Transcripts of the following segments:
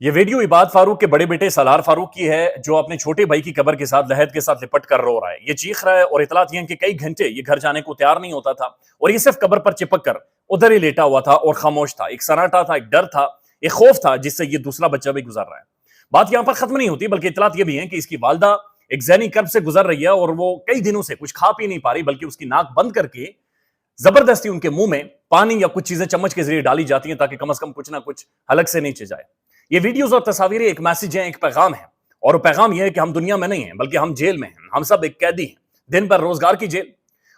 یہ ویڈیو عباد فاروق کے بڑے بیٹے سالار فاروق کی ہے جو اپنے چھوٹے بھائی کی قبر کے ساتھ لحد کے ساتھ لپٹ کر رو رہا ہے. یہ چیخ رہا ہے اور اطلاعات یہ ہیں کہ کئی گھنٹے یہ گھر جانے کو تیار نہیں ہوتا تھا اور یہ صرف قبر پر چپک کر ادھر ہی لیٹا ہوا تھا اور خاموش تھا. ایک سناٹا تھا، ایک ڈر تھا، ایک خوف تھا جس سے یہ دوسرا بچہ بھی گزر رہا ہے. بات یہاں پر ختم نہیں ہوتی بلکہ اطلاعات یہ بھی ہیں کہ اس کی والدہ ایک ذہنی کرب سے گزر رہی ہے اور وہ کئی دنوں سے کچھ کھا پی نہیں پا رہی بلکہ اس کی ناک بند کر کے زبردستی ان کے منہ میں پانی یا کچھ چیزیں چمچ کے ذریعے ڈالی جاتی ہیں تاکہ کم از کم کچھ نہ کچھ حلق سے نیچے جائے. یہ ویڈیوز اور تصاویریں ایک میسج ہیں، ایک پیغام ہے، اور وہ پیغام یہ ہے کہ ہم دنیا میں نہیں ہیں بلکہ ہم جیل میں ہیں. ہم سب ایک قیدی ہیں، دن پر روزگار کی جیل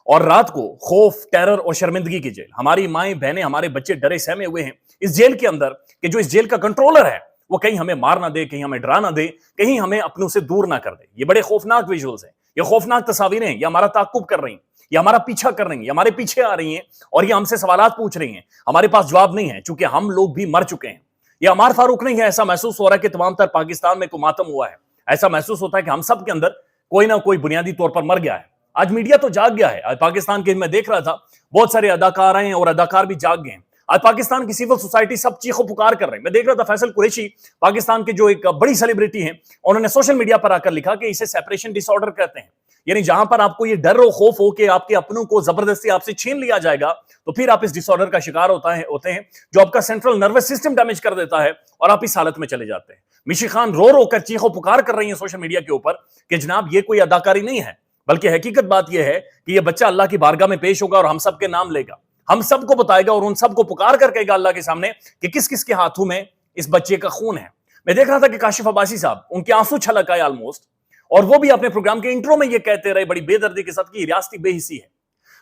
اور رات کو خوف، ٹیرر اور شرمندگی کی جیل. ہماری مائیں بہنیں، ہمارے بچے ڈرے سہمے ہوئے ہیں اس جیل کے اندر کہ جو اس جیل کا کنٹرولر ہے وہ کہیں ہمیں مار نہ دے، کہیں ہمیں ڈرا نہ دے، کہیں ہمیں اپنوں سے دور نہ کر دے. یہ بڑے خوفناک ویژولز ہیں، یہ خوفناک تصاویریں ہیں، یہ ہمارا تعاقب کر رہی ہیں، یہ ہمارا پیچھا کر رہی ہیں، یہ ہمارے پیچھے آ رہی ہیں اور یہ ہم سے سوالات پوچھ رہی ہیں. ہمارے پاس جواب نہیں ہے چونکہ ہم لوگ بھی مر چکے ہیں. یہ عمار فاروق نہیں ہے. ایسا محسوس ہو رہا ہے کہ تمام تر پاکستان میں کوئی ماتم ہوا ہے. ایسا محسوس ہوتا ہے کہ ہم سب کے اندر کوئی نہ کوئی بنیادی طور پر مر گیا ہے. آج میڈیا تو جاگ گیا ہے. آج پاکستان کے میں دیکھ رہا تھا بہت سارے اداکار ہیں اور اداکار بھی جاگ گئے ہیں. آج پاکستان کی سول سوسائٹی سب چیخو پکار کر رہے ہیں. میں دیکھ رہا تھا فیصل قریشی پاکستان کے جو ایک بڑی سیلیبریٹی ہیں، انہوں نے سوشل میڈیا پر آ کر لکھا کہ اسے سیپریشن ڈس آرڈر کہتے ہیں. یعنی جہاں پر آپ کو یہ ڈر و خوف ہو کہ آپ کے اپنوں کو زبردستی آپ سے چھین لیا جائے گا تو پھر آپ اس ڈس آرڈر کا شکار ہوتے ہیں جو آپ کا سینٹرل نروس سسٹم ڈیمیج کر دیتا ہے اور آپ اس حالت میں چلے جاتے ہیں. مشی خان رو رو کر چیخو پکار کر رہی ہیں سوشل میڈیا کے اوپر کہ جناب یہ کوئی اداکاری نہیں ہے بلکہ حقیقت بات یہ ہے کہ یہ بچہ اللہ کی بارگاہ میں پیش ہوگا اور ہم سب کے نام لے گا، ہم سب کو بتائے گا اور ان سب کو پکار کر کہے گا اللہ کے سامنے کہ کس کس کے ہاتھوں میں اس بچے کا خون ہے. میں دیکھ رہا تھا کہ کاشف عباسی صاحب، ان کے آنسو چھلک آئے آلموسٹ، اور وہ بھی اپنے پروگرام کے انٹرو میں یہ کہتے رہے بڑی بے دردی کے ساتھ کہ ریاستی بے حسی ہے.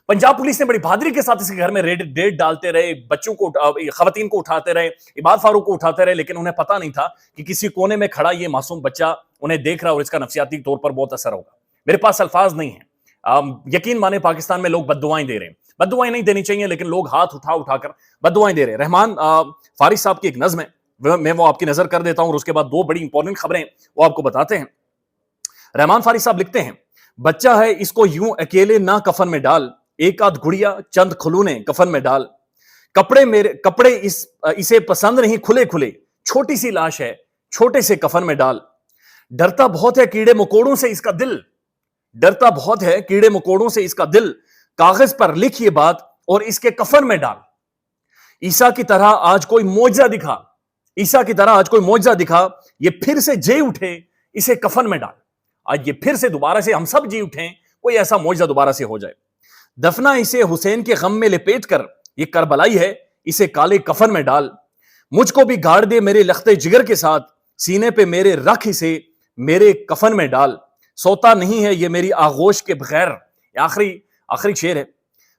پنجاب پولیس نے بڑی بہادری کے ساتھ اس کے گھر میں ریڈ ڈالتے رہے، بچوں کو، خواتین کو اٹھاتے رہے، عباد فاروق کو اٹھاتے رہے، لیکن انہیں پتا نہیں تھا کہ کسی کونے میں کھڑا یہ معصوم بچہ انہیں دیکھ رہا اور اس کا نفسیاتی طور پر بہت اثر ہوگا. میرے پاس الفاظ نہیں ہیں. یقین مانے پاکستان میں لوگ بد دعائیں دے رہے ہیں. بد دعائیں نہیں دینی چاہیے لیکن لوگ ہاتھ اٹھا کر بد دعائیں دے رہے ہیں. رحمان فارس صاحب کی ایک نظم ہے، میں وہ آپ کی نظر کر دیتا ہوں اور اس کے بعد دو بڑی امپورٹنٹ خبریں وہ آپ کو بتاتے ہیں. رحمان فارس صاحب لکھتے ہیں، بچہ ہے اس کو یوں اکیلے نہ کفن میں ڈال، ایک آدھ گڑیا چند کھلونے کفن میں ڈال، کپڑے اسے پسند نہیں کھلے کھلے، چھوٹی سی لاش ہے چھوٹے سے کفن میں ڈال، ڈرتا بہت ہے کیڑے مکوڑوں سے اس کا دل، ڈرتا بہت ہے کیڑے مکوڑوں سے اس کا دل، کاغذ پر لکھ یہ بات اور اس کے کفن میں ڈال. عیسیٰ کی طرح آج کوئی معجزہ دکھا، عیسیٰ کی طرح آج کوئی معجزہ دکھا، یہ پھر سے جے اٹھے اسے کفن میں ڈال. آج یہ پھر سے دوبارہ سے ہم سب جی اٹھیں، کوئی ایسا معجزہ دوبارہ سے ہو جائے. دفنا اسے حسین کے غم میں لپیٹ کر، یہ کربلائی ہے اسے کالے کفن میں ڈال. مجھ کو بھی گاڑ دے میرے لختے جگر کے ساتھ، سینے پہ میرے رکھ اسے میرے کفن میں ڈال. سوتا نہیں ہے یہ میری آغوش کے بغیر، آخری شعر ہے،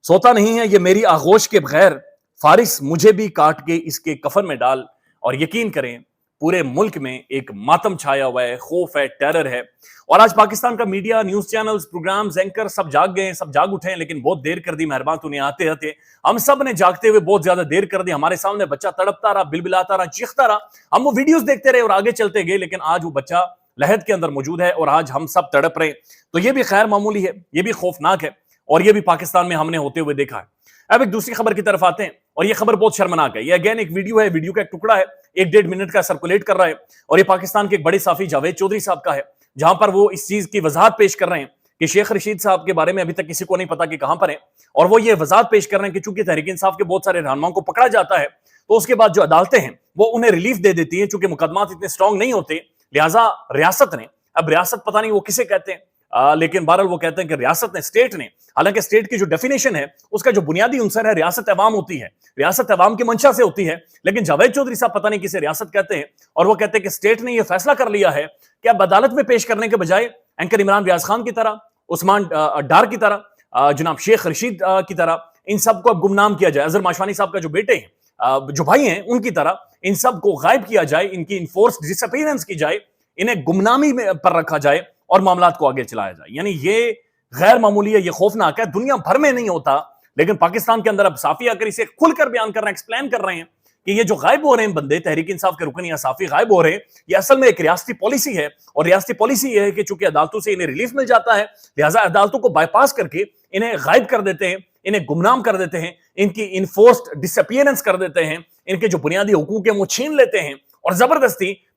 سوتا نہیں ہے یہ میری آغوش کے بغیر، فارس مجھے بھی کاٹ کے اس کے کفن میں ڈال. اور یقین کریں پورے ملک میں ایک ماتم چھایا ہوا ہے، خوف ہے، ٹیرر ہے. اور آج پاکستان کا media, news channels, programmes, anchor سب جاگ گئے ہیں، سب جاگ اٹھے ہیں، لیکن بہت دیر کر دی. مہربان تو نہیں آتے ہم سب نے جاگتے ہوئے بہت زیادہ دیر کر دی. ہمارے سامنے بچہ تڑپتا رہا، بلبلاتا رہا، چیختا رہا، ہم وہ ویڈیوز دیکھتے رہے اور آگے چلتے گئے، لیکن آج وہ بچہ لحد کے اندر موجود ہے اور آج ہم سب تڑپ رہے. تو یہ بھی خیر معمولی ہے، یہ بھی خوفناک ہے اور یہ بھی پاکستان میں ہم نے ہوتے ہوئے دیکھا ہے. اب ایک دوسری خبر کی طرف آتے ہیں اور یہ خبر بہت شرمناک ہے. یہ اگین ایک ویڈیو ہے، ویڈیو کا ایک ٹکڑا ہے، 1.5 منٹ کا سرکولیٹ کر رہا ہے اور یہ پاکستان کے ایک بڑے صحافی جاوید چودھری صاحب کا ہے، جہاں پر وہ اس چیز کی وضاحت پیش کر رہے ہیں کہ شیخ رشید صاحب کے بارے میں ابھی تک کسی کو نہیں پتا کہ کہاں پر ہیں، اور وہ یہ وضاحت پیش کر رہے ہیں کہ چونکہ تحریک انصاف کے بہت سارے رہنماؤں کو پکڑا جاتا ہے تو اس کے بعد جو عدالتیں ہیں وہ انہیں ریلیف دے دیتی ہیں، چونکہ مقدمات اتنے سٹرونگ نہیں ہوتے، لہٰذا ریاست نے، اب ریاست پتہ نہیں وہ کسے کہتے ہیں، لیکن بہرحال وہ کہتے ہیں کہ ریاست نے، اسٹیٹ نے، حالانکہ اسٹیٹ کی جو ڈیفینیشن ہے اس کا جو بنیادی عنصر ہے ریاست عوام ہوتی ہے، ریاست عوام کی منشا سے ہوتی ہے، لیکن جاوید چودھری صاحب پتہ نہیں کسے ریاست کہتے ہیں اور وہ کہتے ہیں کہ اسٹیٹ نے یہ فیصلہ کر لیا ہے کہ اب عدالت میں پیش کرنے کے بجائے اینکر عمران ریاض خان کی طرح، عثمان ڈار کی طرح، جناب شیخ رشید کی طرح ان سب کو اب گمنام کیا جائے، اظہر ماشوانی صاحب کا جو بیٹے ہیں، جو بھائی ہیں، ان کی طرح ان سب کو غائب کیا جائے، ان کی انفورس ڈس اپیئرنس کی جائے، انہیں گمنامی پر رکھا جائے اور معاملات کو آگے چلایا جائے. یعنی یہ غیر معمولی ہے، یہ خوفناک ہے، دنیا بھر میں نہیں ہوتا، لیکن پاکستان کے اندر اب صحافی آ کر اسے کھل کر بیان کر رہے ہیں، ایکسپلین کر رہے ہیں کہ یہ جو غائب ہو رہے ہیں بندے، تحریک انصاف کے رکن یا صحافی غائب ہو رہے ہیں، یہ اصل میں ایک ریاستی پالیسی ہے، اور ریاستی پالیسی یہ ہے کہ چونکہ عدالتوں سے انہیں ریلیف مل جاتا ہے، لہٰذا عدالتوں کو بائی پاس کر کے انہیں غائب کر دیتے ہیں، انہیں گمنام کر دیتے ہیں، ان کی انفورسڈ ڈس اپیئرنس کر دیتے ہیں، ان کے جو بنیادی حقوق ہیں وہ چھین لیتے ہیں اور زبردستی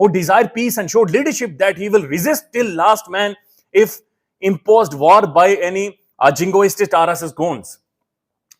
who desire peace and showed leadership that he will resist till last man if imposed war by any jingoistic RSS goons।